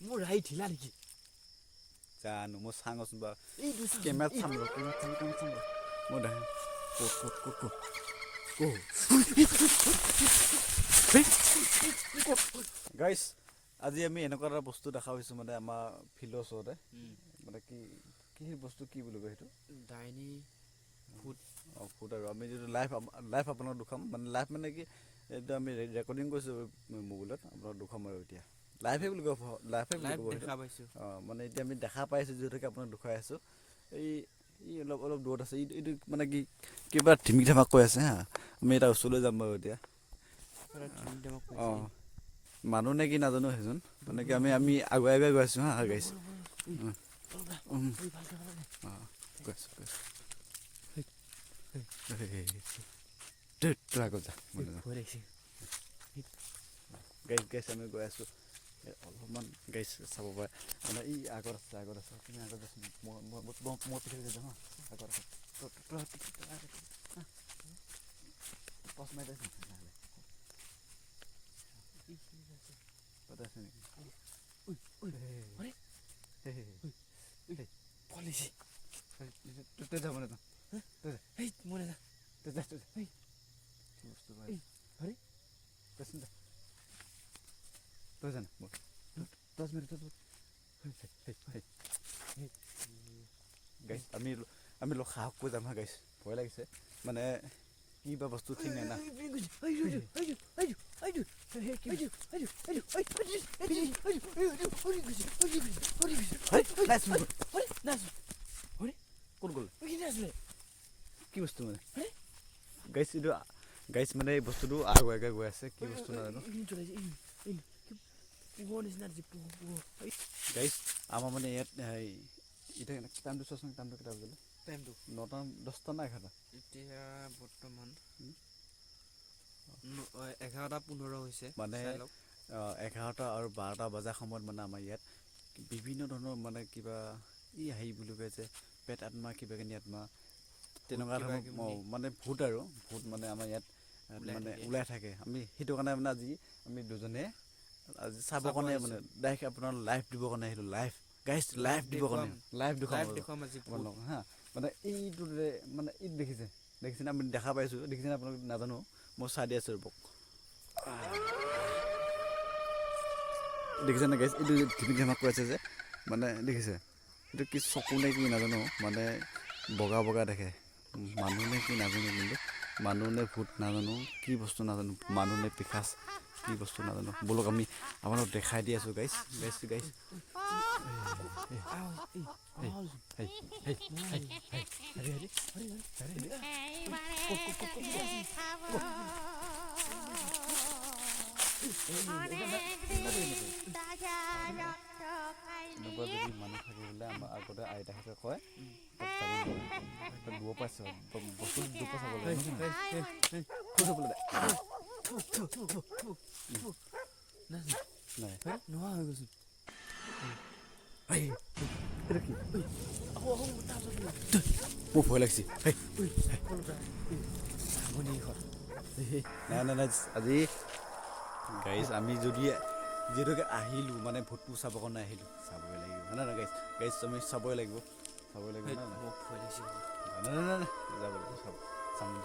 মোৰ ৰাহি ঢিলা নেকি জানো মই চাঙচোন বা এইটো কেমেৰাত চাম ৰ মই দেখা ক'ত গাইছ আজি আমি এনেকুৱা এটা বস্তু দেখা পাইছোঁ মানে আমাৰ ফিল্ডৰ ওচৰতে মানে কি বস্তু কি বুলি কয় সেইটো ডাইনী ফুড ফুড আৰু আমি যিটো লাইভ আপোনাক দেখুৱাম মানে লাইভ মানে কি এইটো আমি ৰেকৰ্ডিং কৰিছোঁ মোবাইলত আপোনাক দেখুৱাম আৰু এতিয়া লাইভে বুলি ক'ব লাইভে বুলি ক'ব সেইটো দেখা পাইছোঁ মানে এতিয়া আমি দেখা পাইছোঁ যিহেতুকে আপোনাক দেখুৱাই আছোঁ এই অলপ দূৰত আছে এইটো মানে কি কিবা ধিমিক ধামাক কৈ আছে হা আমি এটা ওচৰলৈ যাম বাৰু এতিয়া মানুহ নে কি নাজানো সেইজন মানে কি আমি আগুৱাই গৈ আছোঁ হা গাইছ গৈ আছোঁ আগত যা গাইছ আমি গৈ আছোঁ অলপমান গাইছ চাব পাৰে মানে ই আগত আছে তুমি আগত যাচোন মই পিছলৈ যাওঁ হা আগত আছে টচ মাৰি দেচোন তাতে আছে নেকি পলিচি তই যাব না এই মই নাযা বস্তু তই জান টচ মাৰি গাইছ আমি লোক সাহস কৰি যাম হা গাইছ ভয় লাগিছে মানে কি বা বস্তু ঠিক নাই না ক'ত গ'ল কি বস্তু মানে গাইছ এইটো গাইছ মানে এই বস্তুটো আগুৱাই গৈ আছে কি বস্তু নাজানো গাইছ আমাৰ মানে ইয়াত এতিয়া টাইমটো চোৱাচোন টাইমটো কেইটা বজিলে টাইমটো 9টা 10টা না 11টা এতিয়া বৰ্তমান 11:15 হৈছে মানে 11টা আৰু 12টা বজাৰ সময়ত মানে আমাৰ ইয়াত বিভিন্ন ধৰণৰ মানে কিবা হেৰি বুলি কয় যে পেট আত্মা কিবা কিনি আত্মা তেনেকুৱা ধৰণৰ মানে ভূত মানে আমাৰ ইয়াত মানে ওলাই থাকে আমি সেইটো কাৰণে মানে আজি আমি দুজনে আজি চাবৰ কাৰণে মানে ডাইৰেক্ট আপোনাৰ লাইভ দিবৰ কাৰণে আহিলোঁ গাইছ লাইভ দিবৰ কাৰণে লাইভ দেখুৱাম হা মানে এইটো মানে এইটো দেখিছেনে আমি দেখা পাইছোঁ দেখিছেনে আপোনালোক নাজানো মই চাই দি আছোঁ ৰ'বক দেখিছেনে গাইছ এইটো ধিমিক ধামাক কৈ আছে যে মানে দেখিছে এইটো কি চকু নে কি নাজানো মানে বগা দেখে মানুহ নে কি নাজানো কিন্তু মানুহ নে ভূত নাজানো কি বস্তু নাজানো মানুহ নে পিশাচ কি বস্তু নাজানো ব'লক আমি আপোনাক দেখাই দি আছোঁ গাইছ এনেকুৱা যদি মানুহ থাকিবলৈ আমাৰ আগতে আইতাহঁতে কয় দূৰৰ পৰা বস্তু দূৰৰ পৰা চাব লাগে নোহোৱা হৈ গৈছোঁ মোৰ ভয় লাগিছে নাই আজি গাইছ আমি যদি যিহেতুকে আহিলোঁ মানে ভূতটো চাবৰ কাৰণে আহিলোঁ চাবই লাগিব হয় নাই গাইছ আমি চাবই লাগিব নাই যাব লাগিব চাম মই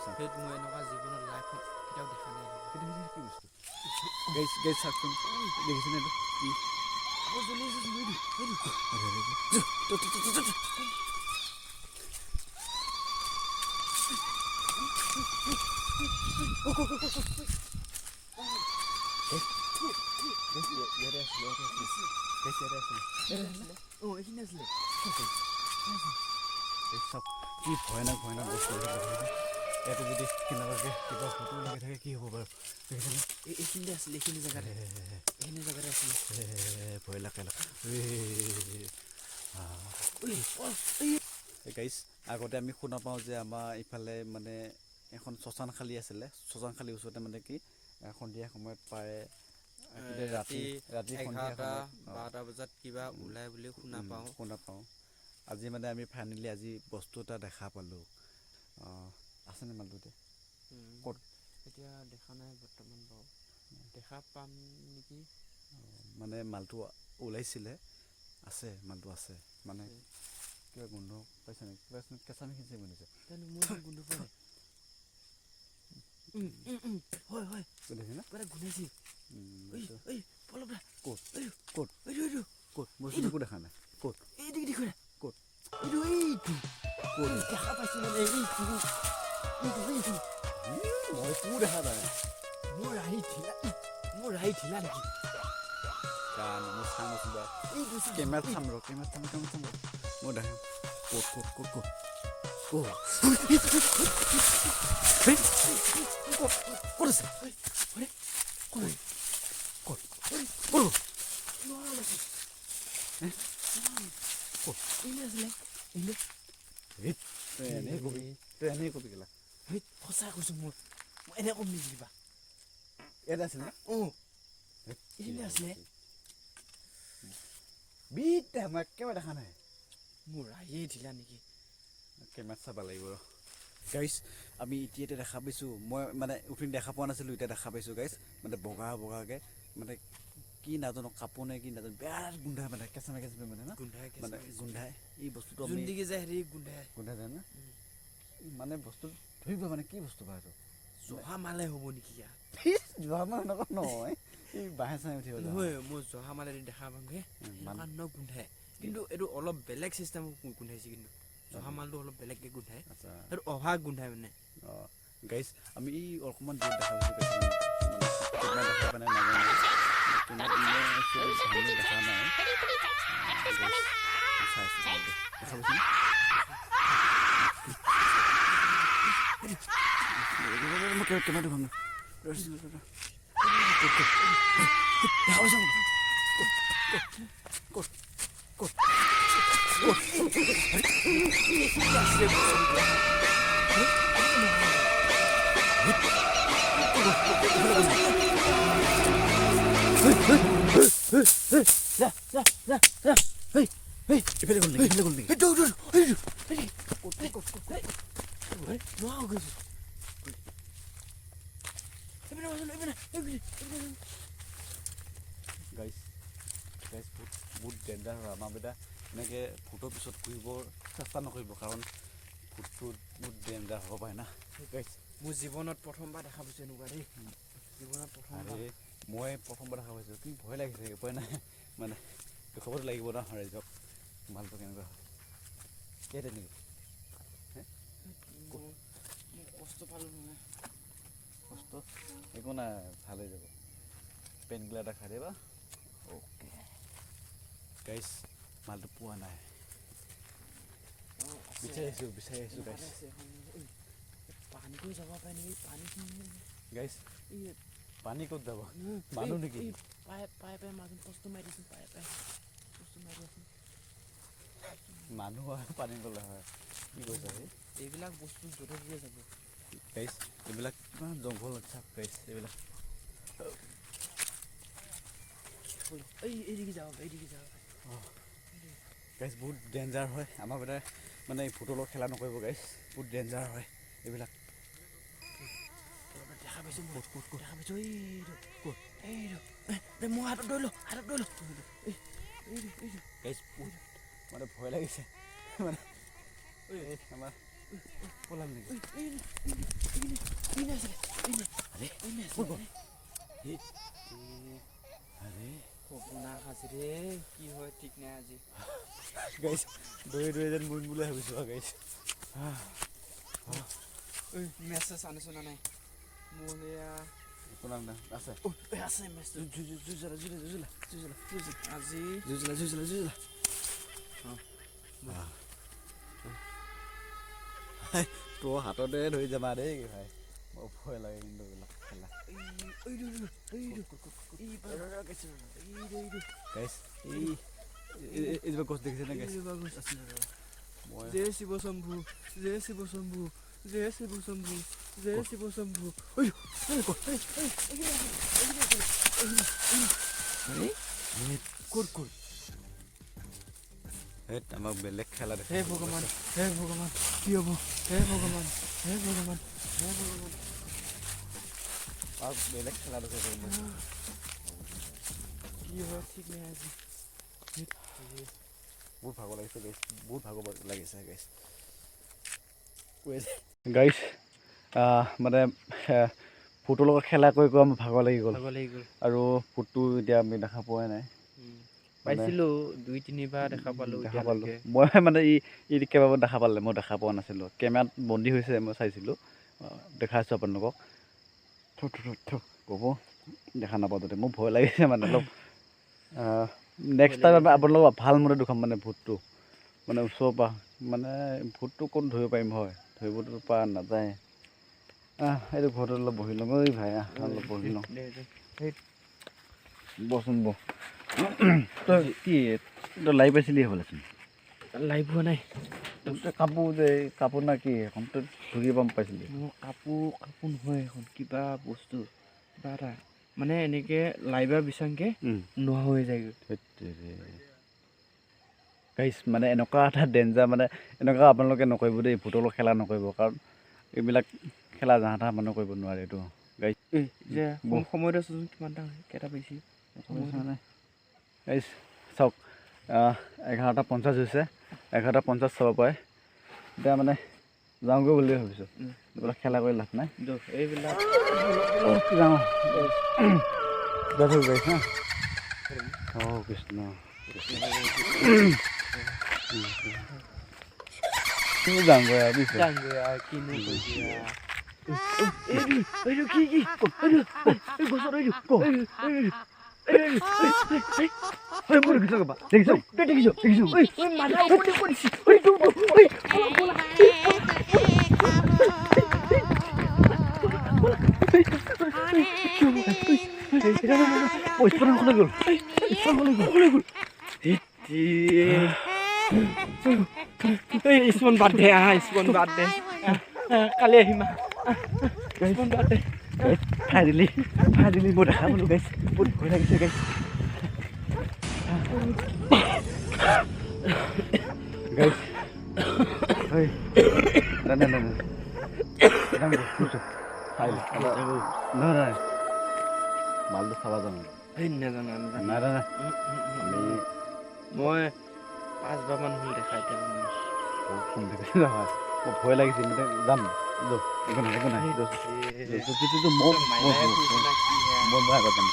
এনেকুৱা জীৱনত লাইফত কেতিয়াও দেখা নাই কি বস্তু গাইছ চাওকচোন দেখিছেনে এইটো কি কি ভয়ানক বস্তু ইয়াতে যদি কেনেবাকৈ কিবা ফটো লাগি থাকে কি হ'ব বাৰু দেখিছেনে এইখিনিতে আছিলে এইখিনি জেগাতে আছিলে ভয় লাগে গাইছ আগতে আমি শুনা পাওঁ যে আমাৰ ইফালে মানে এখন শ্মশানশালী আছিলে শ্মশানশালীৰ ওচৰতে মানে কি সন্ধিয়া সময়ত পাৰে ৰাতি 11-12 বজাত কিবা ওলাই বুলি শুনা পাওঁ আজি মানে আমি ফাইনেলি আজি বস্তু এটা দেখা পালোঁ আছেনে মানুহটো ক'ত এতিয়া দেখা নাই বৰ্তমান বাৰু দেখা পাম নেকি মানে মালটো ওলাইছিলে আছে মালটো আছে মানে কিবা গোন্ধ পাইছে নেকি কিবা কেঁচা মিঠি বনিছে হয় হয় দেখিছে না পুৰা গুনাইছে এই পলপৰা ক'ত ক'ত এইটো ক'ত বস্তুটো একো দেখা নাই ক'ত এইটো দেখো না ক'ত এইটো ক'ত দেখা পাইছো মানে এইটো মই একো দেখা নাই মোৰ আহি ঠিলা নেকি কাৰণ মই চাম আছোঁ বা এইটো কেমেৰাত চাম ৰ মই দেখাম ক'ত ক'ত আছে তই এনেই কবি গেলা সঁচা কৈছো মই এনে কম নেকি কিবা ইয়াত আছিল না এনে আছিলে বিটা মই একেবাৰে দেখা নাই মোৰ আহিয়ে ঢিলা নেকি কেমেৰাত চাব লাগিব ৰ গাইছ আমি এতিয়া দেখা পাইছোঁ মই মানে উঠনি দেখা পোৱা নাছিলোঁ এতিয়া দেখা পাইছোঁ গাইছ মানে বগাকৈ মানে কি নাজানো কাপোৰ নে কি নাজানো বিৰাট গোন্ধাই মানে কেঁচা মানে না মানে গোন্ধাই এই বস্তুটো আমি যোনদিকে যায় হেৰি গোন্ধাই যায় না মানে বস্তু ধৰিব মানে কি বস্তু বা এইটো জহা মালে হ'ব নেকি ইয়াত যোৱা মানে এনেকুৱা নহয় এই বাঁহে চাহে উঠিব নহয় মই জহা মালে দেখা পামগৈ এনেকুৱা গোন্ধাই কিন্তু এইটো অলপ বেলেগ চিষ্টেমত গোন্ধাইছে কিন্তু জহা মালটো অলপ বেলেগকৈ গোন্ধাই আচ্ছা সেইটো অভাগ গোন্ধাই মানে অঁ গাইছ আমি এই অকণমান দূৰত দেখা পাইছোঁ মানে দেখা পাই নাই নাজানো দেখা নাই চাইছোঁ দেখা পাইছোঁ কেমেৰাটো ভাঙ গাইছ বহুত ডেঞ্জাৰ হয় আমাৰ বেটা এনেকৈ ভূতৰ পিছত ঘূৰিব চেষ্টা নকৰিব কাৰণ ভূতটো বহুত ডেঞ্জাৰ হ'ব পাৰে না গাইছ মোৰ জীৱনত প্ৰথমবাৰ দেখা পাইছোঁ এনেকুৱা দেই জীৱনত প্ৰথমবাৰ মই প্ৰথমবাৰ দেখা পাইছোঁ কি ভয় লাগিছে উপায় নাই মানে দেখুৱাবতো লাগিব না ৰাইজক মালটো কেনেকুৱা হয় কেইটা নেকি কষ্ট পালোঁ নহয় কষ্ট একো নাই ভাল হৈ যাব পেইনকিলাৰ এটা খাই দিবা অ'কে গাইছ মালটো পোৱা নাই বিচাৰি আহিছোঁ গাইছ পানী কৰি যাব পাৰে নেকি পানী গাইছ এই পানী ক'ত যাব মানুহ নেকি পাই মাজত কষ্ট মাৰি দিছোঁ পাই কষ্ট মাৰি আছোঁ মানুহ আৰু পানী গ'লে হয় কি কৈছা এইবিলাক বস্তু য'তে দিয়ে যাব গাইছ এইবিলাক কিমান জংঘল চাপ গাইছ এইবিলাক এইদিকে যাব গাইছ বহুত ডেঞ্জাৰ হয় আমাৰ বেটাই মানে এই ফুটবলৰ খেলা নকৰিব গাইছ বহুত ডেঞ্জাৰ হয় এইবিলাক দেখা পাইছোঁ দেখা পাইছোঁ এইটো মই হাতত ধৰি ল গাইছ বহুত মানে ভয় লাগিছে মানে আমাৰ পলাম নেকি কি হয় ঠিক নাই আজি গাইছ দৌৰি যেন মৰিম বুলি ভাবিছোঁ গাইছ মেছেজ আনিছোঁ না নাই মোৰ এয়া একো নাম নাই আছে আছে মেছেজ আজি তোৰ হাততে ধৰি যাবা দেই ভাই বৰ ভয় লাগে কিন্তু এইবিলাক খেলা গাইছ এইজোপা গছ দেখিছে নে গাইছ জয় শিৱ শম্ভু ক'ত আমাক বেলেগ খেলা দেখে হে ভগৱান কি হ'ব হে ভগৱান বেলেগ খেলা দেখে কি হয় ঠিক নাই আজি বহুত ভাগৰ লাগিছে গাইছ, বহুত ভাগৰ লাগিছে গাইছ। গাইছ মানে ফুটৰ লগত খেলা কৰি আমাৰ ভাগৰ লাগি গ'ল আৰু ফুটটো এতিয়া আমি দেখা পোৱাই নাই। পাইছিলোঁ 2-3বাৰ দেখা পালোঁ। মই মানে ই কেইবাবাৰ দেখা পালে, মই দেখা পোৱা নাছিলোঁ। কেমেৰাত বন্দী হৈছে, মই চাইছিলোঁ, দেখাইছোঁ আপোনালোকক। ক'ব দেখা নাপাওঁ যদি মোৰ ভয় লাগিছে মানে অলপ। নেক্সট টাইম আপোনালোকক ভাল মতে দেখুৱাম মানে ভূতটো, মানে ওচৰৰ পৰা মানে ভূতটো ক'ত ধৰিব পাৰিম হয়, ধৰিবতো পৰা নাযায়। এইটো ঘৰটো অলপ বহি লওঁ ঐ ভাই, অলপ বহি লওঁ। বচোন বহ। তই কি তই লাইভ পাইছিলি হ'বলেচোন? লাইভ হোৱা নাই। কাপোৰ না কি এখন তই ধুই পাইছিলি? মোৰ কাপোৰ নহয়, এখন কিবা বস্তু কিবা এটা মানে এনেকৈ লাইভৰ বিচাংকে নোহোৱা হৈ যায়গৈ। গাইছ মানে এনেকুৱা এটা ডেঞ্জাৰ, মানে এনেকুৱা আপোনালোকে নকৰিব দেই, ভূতৰ লগত খেলা নকৰিব, কাৰণ এইবিলাক খেলা যাহা তাহা মানুহ কৰিব নোৱাৰে এইটো। গাইছ যে সময়তে চোন কিমান কেইটা পাইছে গাইছ চাওক, 11:50 হৈছে, 11:50 চাব পাৰে। এতিয়া মানে যাওঁগৈ বুলি ভাবিছোঁ, এইবিলাক খেলা কৰি লাভ নাই। এইবিলাক যাওঁ গাইছ হা। কৃষ্ণ যাওঁগৈ আৰু কিনো ইছমান বাদ দে, ইছমান বাদ দে, কালি আহিম। ফাইনেলি মই দেখা পালোঁ গাইছ, বহুত ভয় লাগিছে গাইছ। গাইছ নাই মালটো চাবা যাম। মই 5বাৰমান হ'ল দেখা, এতিয়া নহয় মোৰ ভয় লাগিছে মানে যাম। একো নাই মই আগত যাম।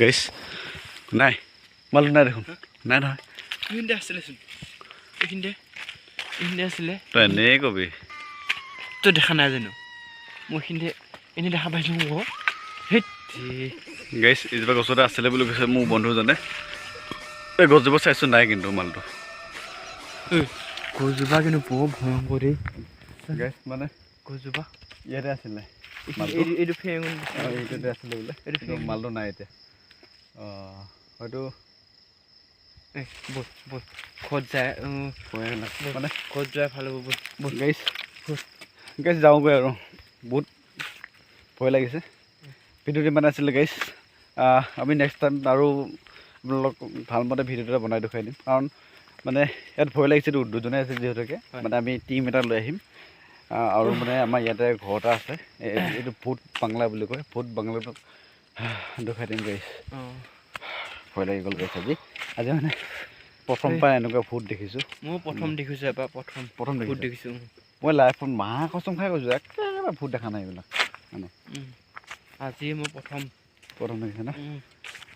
গাইছ নাই মালটো নাই দেখোন, নাই নহয়। এইখিনিতে আছিলেচোন, এইখিনিতে আছিলে। তই এনেই কবি, তই দেখা নাই জানো? মই এইখিনিতে এনেই দেখা পাইছোঁ। মোক গাইছ এইজোপা গছতে আছিলে বুলি কৈছে মোৰ বন্ধুজনে। এই গছজোপা চাইছোঁ নাই কিন্তু মালটো। গছজোপা কিন্তু বৰ ভয়ংকৰ দেই গাইছ, মানে গছজোপা ইয়াতে আছিলে, এইটো ফেং এইটোতে আছিলে বোলে, এইটো মালটো নাই এতিয়া। হয়তো ঘৰত যায়, মানে ঘৰত যোৱাই ভাল হ'ব। গাইছ যাওঁগৈ আৰু বহুত ভয় লাগিছে। ভিডিঅ'টো মানে আছিলে গাইছ, আমি নেক্সট টাইম আৰু আপোনালোক ভালমতে ভিডিঅ' এটা বনাই দেখুৱাই দিম, কাৰণ মানে ইয়াত ভয় লাগিছে দুজনে আছে যিহেতুকে, মানে আমি টিম এটা লৈ আহিম। আৰু মানে আমাৰ ইয়াতে ঘৰ এটা আছে, এইটো ভূত বাংলা বুলি কয়, ভূত বাংলাটো দেখুৱাই দিম গাইছ। ভয় লাগি গ'ল গাইছ, আজি মানে প্ৰথমবাৰ এনেকুৱা ভূত দেখিছোঁ। মই প্ৰথম দেখিছোঁ, এবাৰ প্ৰথম ভূত দেখিছোঁ। মই লাইফত মাহ কচম খাই কৈছোঁ, একেবাৰে ভূত দেখা নাই এইবিলাক মানে। আজি মই প্ৰথম দেখিছে না।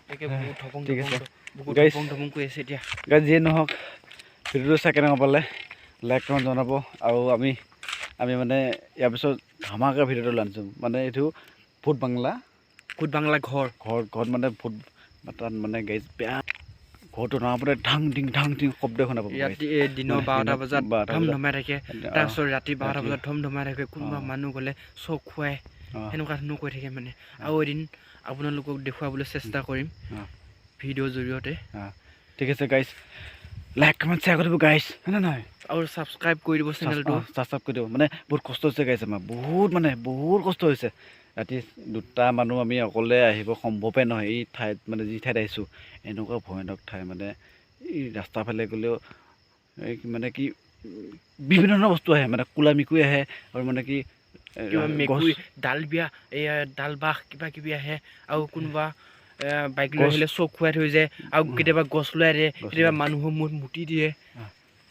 ঠিক আছে গাইছ, যিয়ে নহওক ভিডিঅ'টো চাই কেনেকুৱা পালে লাইক কমেণ্ট জনাব। আৰু আমি মানে ইয়াৰ পিছত ধামাকা ভিডিঅ'টো আনিছোঁ, মানে এইটো ভূত বাংলা ঘৰত মানে ভূত তাত মানে গাইছ বেয়া ঘৰটো নমাপতে ধাং টিং শব্দ শুনা পাব। দিনৰ 12টা বজাত ধমধমাই থাকে, তাৰপিছত ৰাতি 12টা বজাত ধমধমাই থাকে। কোনোবা মানুহ গ'লে চক খুৱাই সেনেকুৱা ধৰণৰ কৈ থাকে মানে আৰু এদিন আপোনালোকক দেখুৱাবলৈ চেষ্টা কৰিম ভিডিঅ'ৰ জৰিয়তে ঠিক আছে গাইজ লাইক কমেণ্ট শ্বেয়াৰ কৰিব গাইজ হয় নহয় আৰু ছাবস্ক্ৰাইব কৰি দিব চেনেলটো ছাবস্ক্ৰাইব কৰি দিব মানে বহুত কষ্ট হৈছে গাইজ আমাৰ বহুত কষ্ট হৈছে ৰাতি 2টা মানুহ আমি অকলে আহিব সম্ভৱে নহয় এই ঠাইত মানে যি ঠাইত আহিছোঁ এনেকুৱা ভয়ানক ঠাই মানে এই ৰাস্তাৰ ফালে গ'লেও মানে কি বিভিন্ন ধৰণৰ বস্তু আহে মানে কোলা মিকুৰী আহে আৰু মানে কি কিবা মেকুৰী ডাল বাঘ কিবা কিবি আহে আৰু কোনোবা বাইক লৈ আহিলে চক খুৱাই থৈ যায় আৰু কেতিয়াবা গছ লৈ আহে কেতিয়াবা মানুহৰ মূৰত মুতি দিয়ে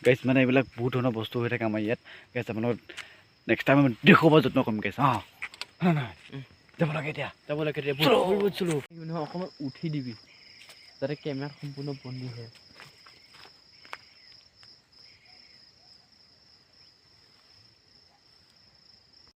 গাইজ মানে এইবিলাক বহুত ধৰণৰ বস্তু হৈ থাকে আমাৰ ইয়াত গাইজ আপোনালোক নেক্সট টাইম আমি দেখুৱাব যত্ন কৰিম গাইজ যাব লাগে এতিয়া অকণমান উঠি দিবি যাতে কেমেৰাত সম্পূৰ্ণ বন্দী হয়